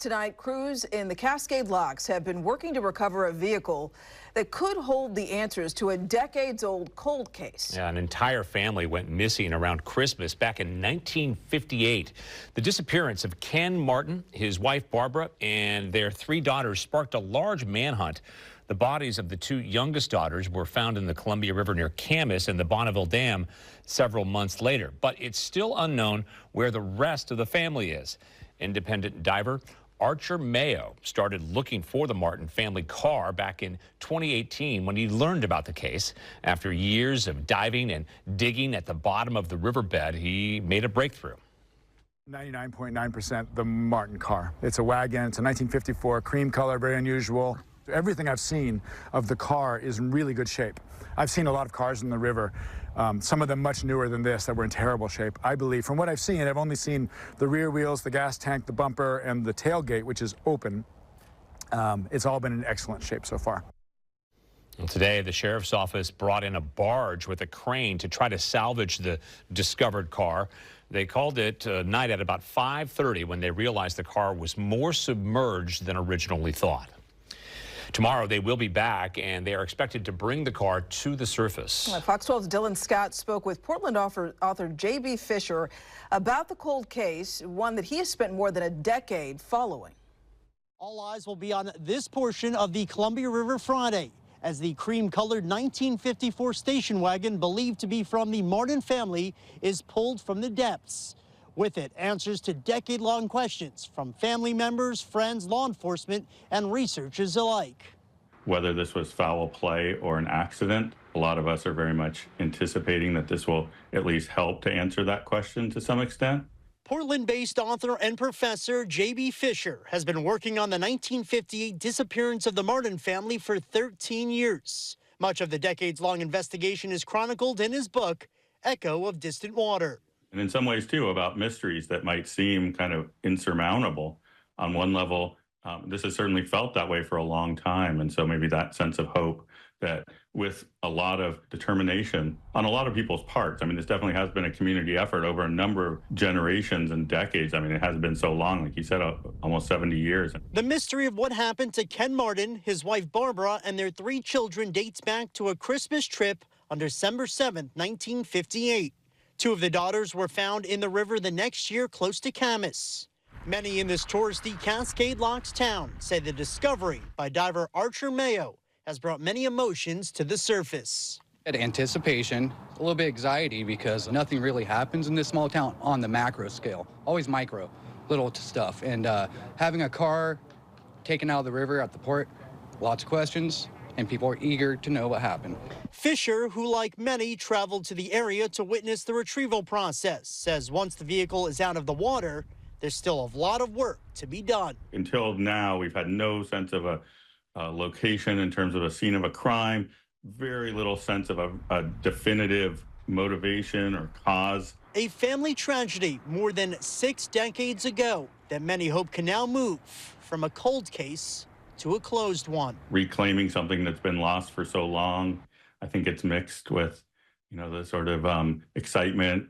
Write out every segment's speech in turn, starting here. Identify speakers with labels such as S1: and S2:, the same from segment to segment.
S1: Tonight, crews in the Cascade Locks have been working to recover a vehicle that could hold the answers to a decades-old cold case.
S2: Yeah, an entire family went missing around Christmas back in 1958. The disappearance of Ken Martin, his wife Barbara, and their 3 daughters sparked a large manhunt. The bodies of the 2 youngest daughters were found in the Columbia River near Camas and the Bonneville Dam several months later. But it's still unknown where the rest of the family is. Independent diver Archer Mayo started looking for the Martin family car back in 2018 when he learned about the case. After years of diving and digging at the bottom of the riverbed, he made a breakthrough.
S3: 99.9% the Martin car. It's a wagon. It's a 1954 cream color, very unusual. Everything I've seen of the car is in really good shape. I've seen a lot of cars in the river, some of them much newer than this, that were in terrible shape. I believe, from what I've seen, I've only seen the rear wheels, the gas tank, the bumper, and the tailgate, which is open. It's all been in excellent shape so far.
S2: And today, the sheriff's office brought in a barge with a crane to try to salvage the discovered car. They called it night at about 5:30 when they realized the car was more submerged than originally thought. Tomorrow, they will be back, and they are expected to bring the car to the surface.
S1: Fox 12's Dylan Scott spoke with Portland author J.B. Fisher about the cold case, one that he has spent more than a decade following.
S4: All eyes will be on this portion of the Columbia River Friday as the cream-colored 1954 station wagon believed to be from the Martin family is pulled from the depths. With it, answers to decade-long questions from family members, friends, law enforcement, and researchers alike.
S5: Whether this was foul play or an accident, a lot of us are very much anticipating that this will at least help to answer that question to some extent.
S4: Portland-based author and professor J.B. Fisher has been working on the 1958 disappearance of the Martin family for 13 years. Much of the decades-long investigation is chronicled in his book, Echo of Distant Water.
S5: And in some ways, too, about mysteries that might seem kind of insurmountable. On one level, this has certainly felt that way for a long time. And so maybe that sense of hope that with a lot of determination on a lot of people's parts, I mean, this definitely has been a community effort over a number of generations and decades. I mean, it hasn't been so long, like you said, almost 70 years.
S4: The mystery of what happened to Ken Martin, his wife Barbara, and their 3 children dates back to a Christmas trip on December 7, 1958. 2 of the daughters were found in the river the next year close to Camas. Many in this touristy Cascade Locks town say the discovery by diver Archer Mayo has brought many emotions to the surface.
S6: Anticipation, a little bit anxiety because nothing really happens in this small town on the macro scale, always micro, little stuff. And having a car taken out of the river at the port, lots of questions, and people are eager to know what happened.
S4: Fisher, who like many traveled to the area to witness the retrieval process, says once the vehicle is out of the water, there's still a lot of work to be done.
S5: Until now, we've had no sense of a location in terms of a scene of a crime, very little sense of a definitive motivation or cause.
S4: A family tragedy more than 6 decades ago that many hope can now move from a cold case to a closed one.
S5: Reclaiming something that's been lost for so long, I think it's mixed with, the sort of excitement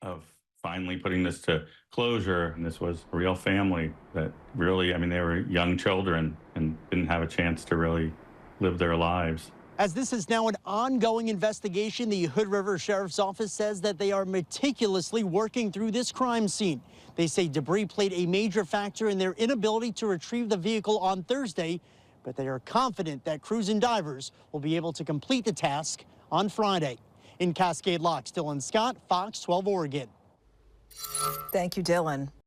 S5: of finally putting this to closure. And this was a real family that really, they were young children and didn't have a chance to really live their lives.
S4: As this is now an ongoing investigation, the Hood River Sheriff's Office says that they are meticulously working through this crime scene. They say debris played a major factor in their inability to retrieve the vehicle on Thursday, but they are confident that crews and divers will be able to complete the task on Friday. In Cascade Locks, Dylan Scott, Fox 12 Oregon.
S1: Thank you, Dylan.